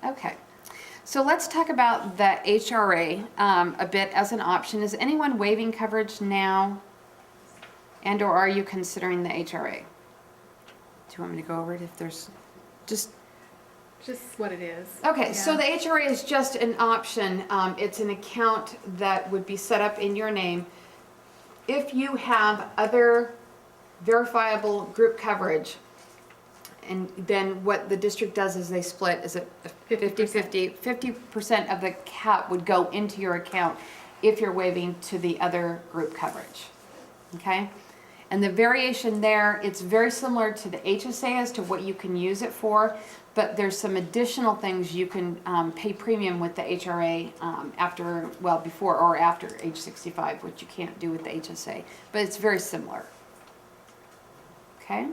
Okay. So let's talk about the HRA a bit as an option. Is anyone waiving coverage now? And or are you considering the HRA? Do you want me to go over it if there's just... Just what it is. Okay, Yeah. so the HRA is just an option. It's an account that would be set up in your name. If you have other verifiable group coverage, and then what the district does is they split, is it 50-50? 50% of the cap would go into your account if you're waiving to the other group coverage, okay? And the variation there, it's very similar to the HSA as to what you can use it for, but there's some additional things you can pay premium with the HRA after, well, before or after age 65, which you can't do with the HSA, but it's very similar. Okay?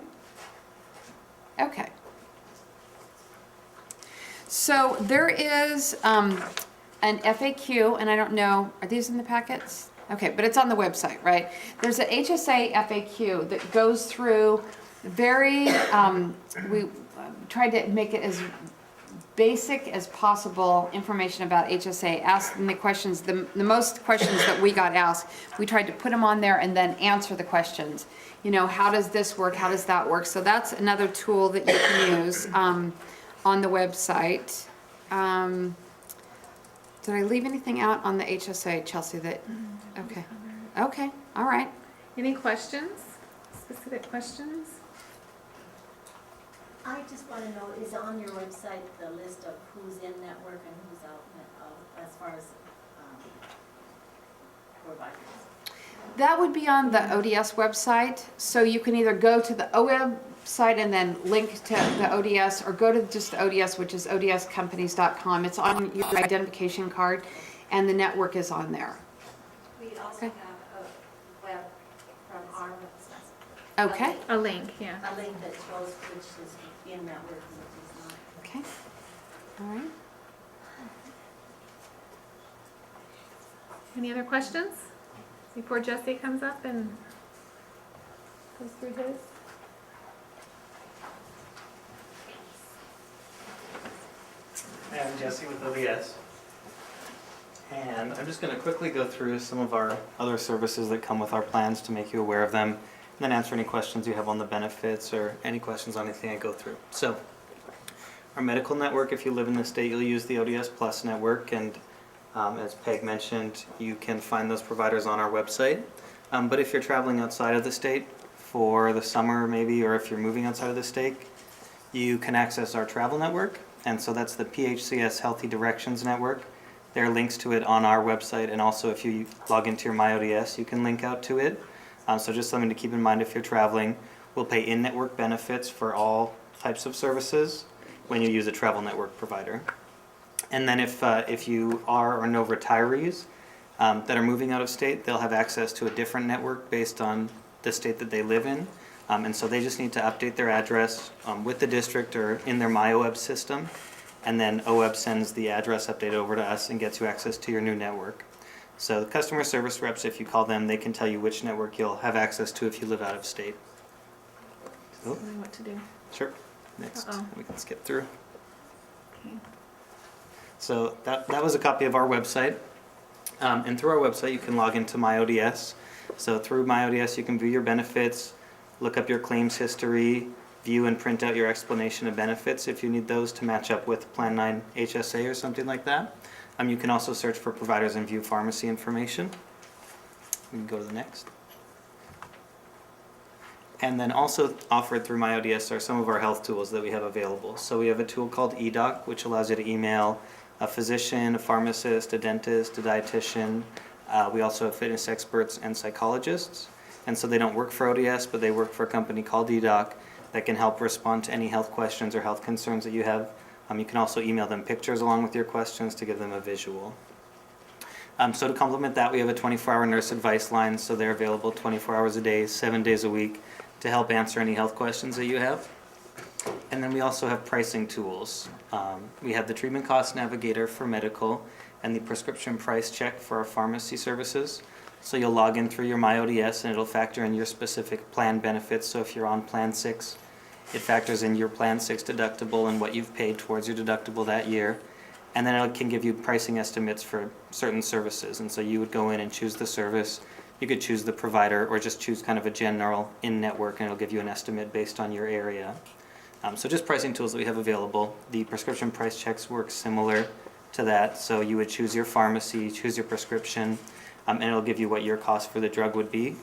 Okay. So there is an FAQ, and I don't know, are these in the packets? Okay, but it's on the website, right? There's an HSA FAQ that goes through very, we tried to make it as basic as possible information about HSA, asking the questions, the most questions that we got asked, we tried to put them on there and then answer the questions. You know, how does this work? How does that work? So that's another tool that you can use on the website. Did I leave anything out on the HSA, Chelsea, that, okay. Okay, all right. Any questions? Specific questions? I just want to know, is on your website the list of who's in network and who's out as far as providers? That would be on the ODS website, so you can either go to the OWeb site and then link to the ODS, or go to just the ODS, which is odscompanies.com. It's on your identification card, and the network is on there. We also have a web from our website. Okay. A link, yeah. A link that shows which is in network and which is not. Okay. All right. Any other questions before Jesse comes up and goes through his? I'm Jesse with ODS, and I'm just going to quickly go through some of our other services that come with our plans to make you aware of them, and then answer any questions you have on the benefits or any questions on anything I go through. So, our medical network, if you live in the state, you'll use the ODS Plus network, and as Peg mentioned, you can find those providers on our website. But if you're traveling outside of the state for the summer maybe, or if you're moving outside of the state, you can access our travel network. And so that's the PHCS Healthy Directions Network. There are links to it on our website, and also if you log into your MyODS, you can link out to it. So just something to keep in mind if you're traveling. We'll pay in-network benefits for all types of services when you use a travel network provider. And then if you are or know retirees that are moving out of state, they'll have access to a different network based on the state that they live in. And so they just need to update their address with the district or in their MyOWeb system, and then OWeb sends the address update over to us and gets you access to your new network. So the customer service reps, if you call them, they can tell you which network you'll have access to if you live out of state. Tell me what to do. Sure. Next, Uh-oh. we can skip through. Okay. So that was a copy of our website. And through our website, you can log into MyODS. So through MyODS, you can view your benefits, look up your claims history, view and print out your explanation of benefits if you need those to match up with Plan 9 HSA or something like that. You can also search for providers and view pharmacy information. We can go to the next. And then also offered through MyODS are some of our health tools that we have available. So we have a tool called eDoc, which allows you to email a physician, a pharmacist, a dentist, a dietitian. We also have fitness experts and psychologists. And so they don't work for ODS, but they work for a company called eDoc that can help respond to any health questions or health concerns that you have. You can also email them pictures along with your questions to give them a visual. So to complement that, we have a 24-hour nurse advice line, so they're available 24 hours a day, 7 days a week, to help answer any health questions that you have. And then we also have pricing tools. We have the treatment cost navigator for medical and the prescription price check for our pharmacy services. So you'll log in through your MyODS and it'll factor in your specific plan benefits. So if you're on Plan 6 It factors in your Plan 6 deductible and what you've paid towards your deductible that year. And then it can give you pricing estimates for certain services. And so you would go in and choose the service. You could choose the provider or just choose kind of a general in-network, and it'll give you an estimate based on your area. So just pricing tools that we have available. The prescription price checks work similar to that. So you would choose your pharmacy, choose your prescription, and it'll give you what your cost for the drug would be.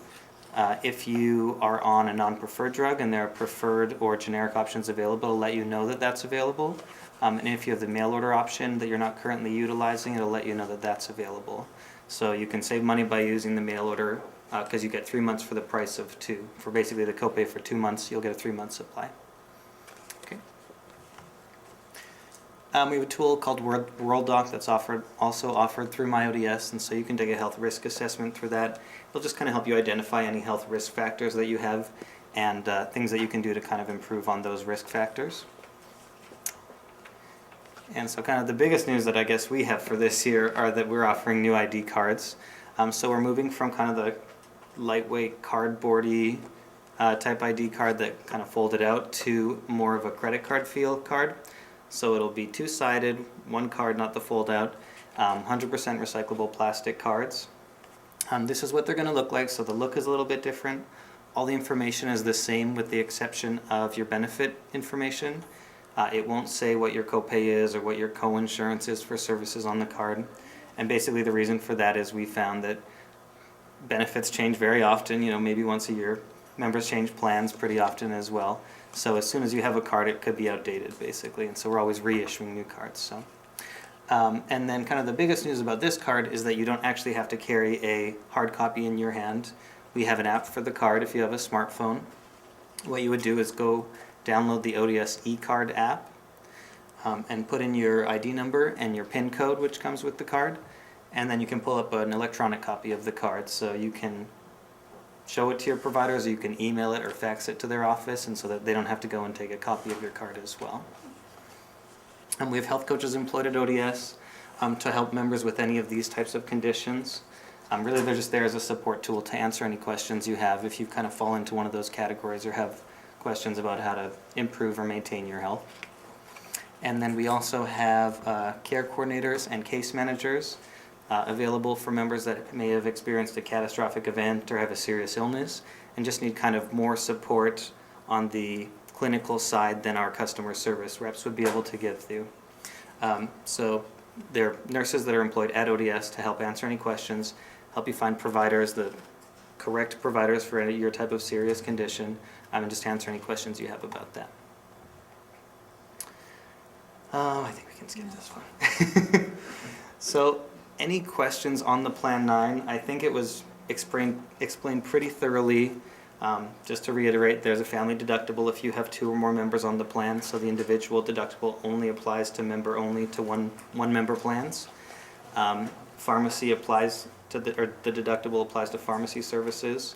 If you are on a non-preferred drug and there are preferred or generic options available, it'll let you know that that's available. And if you have the mail order option that you're not currently utilizing, it'll let you know that that's available. So you can save money by using the mail order because you get 3 months for the price of 2. For basically the copay for 2 months, you'll get a 3-month supply. Okay. We have a tool called WorldDoc that's also offered through MyODS, and so you can take a health risk assessment through that. It'll just kind of help you identify any health risk factors that you have and things that you can do to kind of improve on those risk factors. And so kind of the biggest news that I guess we have for this year are that we're offering new ID cards. So we're moving from kind of the lightweight cardboardy type ID card that kind of folded out to more of a credit card feel card. So it'll be two-sided, one card, not the fold out, 100% recyclable plastic cards. This is what they're going to look like. So the look is a little bit different. All the information is the same with the exception of your benefit information. It won't say what your copay is or what your co-insurance is for services on the card. And basically the reason for that is we found that benefits change very often, maybe once a year. Members change plans pretty often as well. So as soon as you have a card, it could be outdated basically. And so we're always reissuing new cards. So, and then kind of the biggest news about this card is that you don't actually have to carry a hard copy in your hand. We have an app for the card if you have a smartphone. What you would do is go download the ODS eCard app and put in your ID number and your PIN code, which comes with the card, and then you can pull up an electronic copy of the card. So you can show it to your providers, or you can email it or fax it to their office, and so that they don't have to go and take a copy of your card as well. And we have health coaches employed at ODS to help members with any of these types of conditions. Really, they're just there as a support tool to answer any questions you have if you kind of fall into one of those categories or have questions about how to improve or maintain your health. And then we also have care coordinators and case managers available for members that may have experienced a catastrophic event or have a serious illness and just need kind of more support on the clinical side than our customer service reps would be able to give you. So they're nurses that are employed at ODS to help answer any questions, help you find providers, the correct providers for your type of serious condition, and just answer any questions you have about that. I think we can skip this one. So, any questions on the Plan 9? I think it was explained pretty thoroughly. Just to reiterate, there's a family deductible if you have 2 or more members on the plan, so the individual deductible only applies to member-only to one-member plans. Pharmacy applies to the deductible applies to pharmacy services,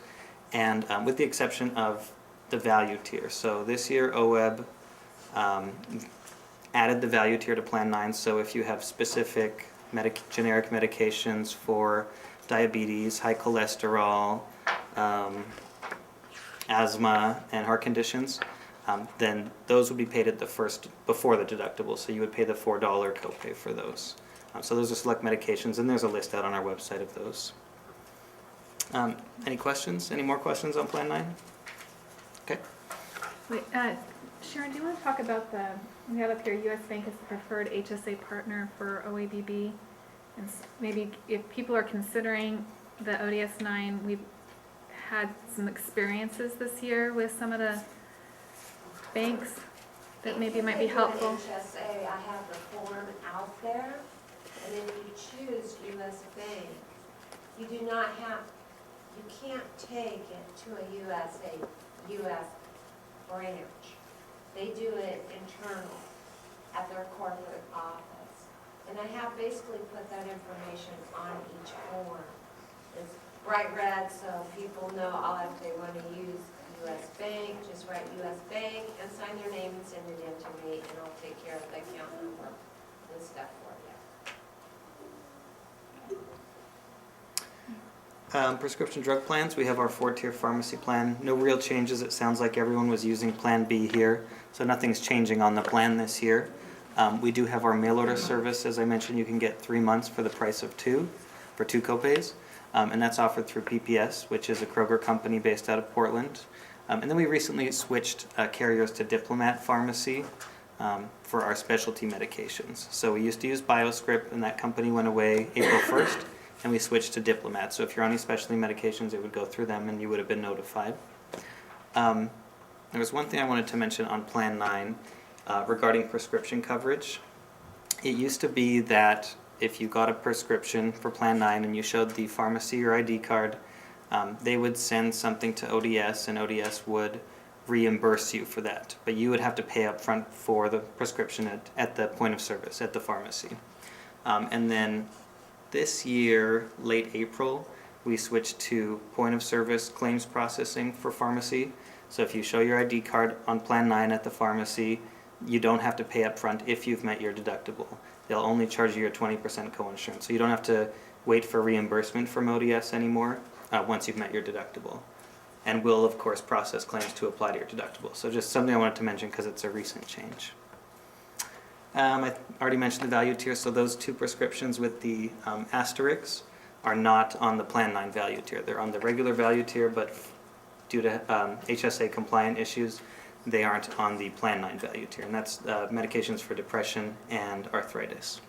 and with the exception of the value tier. So this year OWEB added the value tier to Plan 9, so if you have specific generic medications for diabetes, high cholesterol, asthma, and heart conditions, then those would be paid at before the deductible, so you would pay the $4 copay for those. So those are select medications, and there's a list out on our website of those. Any questions? Any more questions on Plan 9? Okay. Wait, Sharon, do you want to talk about we have up here U.S. Bank is the preferred HSA partner for OABB, and maybe if people are considering the ODS 9, we've had some experiences this year with some of the banks that maybe might be helpful. HSA, I have the form out there, and if you choose U.S. Bank, you can't take it to a U.S. branch. They do it internal at their corporate office. And I have basically put that information on each form. It's bright red, so people know if they want to use U.S. Bank, just write U.S. Bank and sign their name and send it in to me, and I'll take care of the account number and stuff for you. Prescription drug plans, we have our 4-tier pharmacy plan. No real changes. It sounds like everyone was using Plan B here, so nothing's changing on the plan this year. We do have our mail order service. As I mentioned, you can get 3 months for the price of 2, for 2 copays. And that's offered through PPS, which is a Kroger company based out of Portland. And then we recently switched carriers to Diplomat Pharmacy for our specialty medications. So we used to use BioScript, and that company went away April 1st. And we switched to Diplomat. So if you're on any specialty medications, it would go through them and you would have been notified. There was one thing I wanted to mention on Plan 9 regarding prescription coverage. It used to be that if you got a prescription for Plan 9 and you showed the pharmacy your ID card, they would send something to ODS and ODS would reimburse you for that. But you would have to pay up front for the prescription at the point of service, at the pharmacy. And then this year, late April, we switched to point of service claims processing for pharmacy. So if you show your ID card on Plan 9 at the pharmacy, you don't have to pay up front if you've met your deductible. They'll only charge you your 20% coinsurance. So you don't have to wait for reimbursement from ODS anymore once you've met your deductible. And we'll, of course, process claims to apply to your deductible. So just something I wanted to mention because it's a recent change. I already mentioned the value tier, so those 2 prescriptions with the asterisks are not on the Plan 9 value tier. They're on the regular value tier, but due to HSA compliant issues, they aren't on the Plan 9 value tier, and that's medications for depression and arthritis.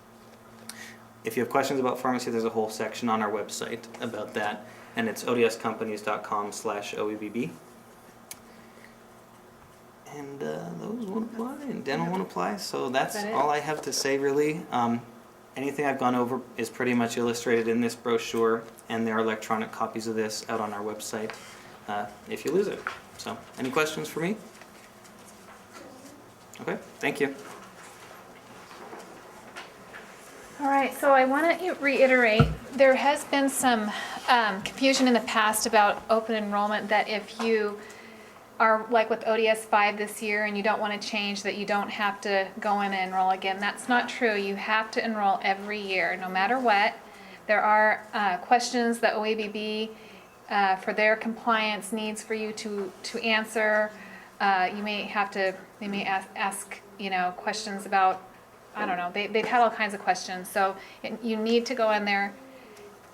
If you have questions about pharmacy, there's a whole section on our website about that, and it's odscompanies.com/OEBB. And those won't apply, and dental won't apply, so that's all I have to say really. Anything I've gone over is pretty much illustrated in this brochure, and there are electronic copies of this out on our website if you lose it. So, any questions for me? Okay, thank you. All right, so I want to reiterate, there has been some confusion in the past about open enrollment, that if you are like with ODS 5 this year and you don't want to change, that you don't have to go in and enroll again. That's not true. You have to enroll every year, no matter what. There are questions that OABB for their compliance needs for you to answer. You may have to, they may ask questions about, I don't know, they've had all kinds of questions. So you need to go in there.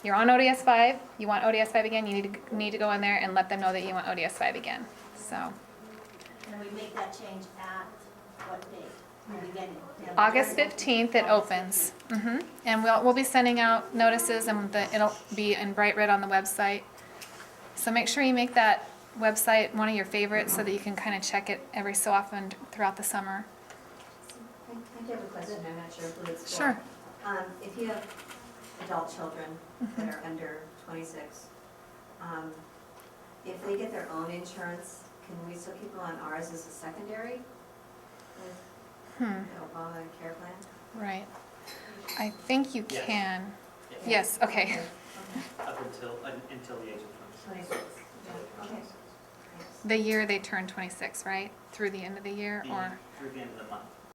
You're on ODS 5, you want ODS 5 again, you need to go in there and let them know that you want ODS 5 again. So And we make that change at what date? The beginning? August 15th it opens. And we'll be sending out notices, and it'll be in bright red on the website. So make sure you make that website one of your favorites so that you can kind of check it every so often throughout the summer. I do have a question, I'm not sure who it's for. Sure. If you have adult children that are under 26, if they get their own insurance, can we still keep them on ours as a secondary with the Obama care plan? Right. I think you Yes. can. Yes, okay. Up until the age of 26, yeah, okay. The year they turn 26, right? Through the end of the year, or? Through the end of the month.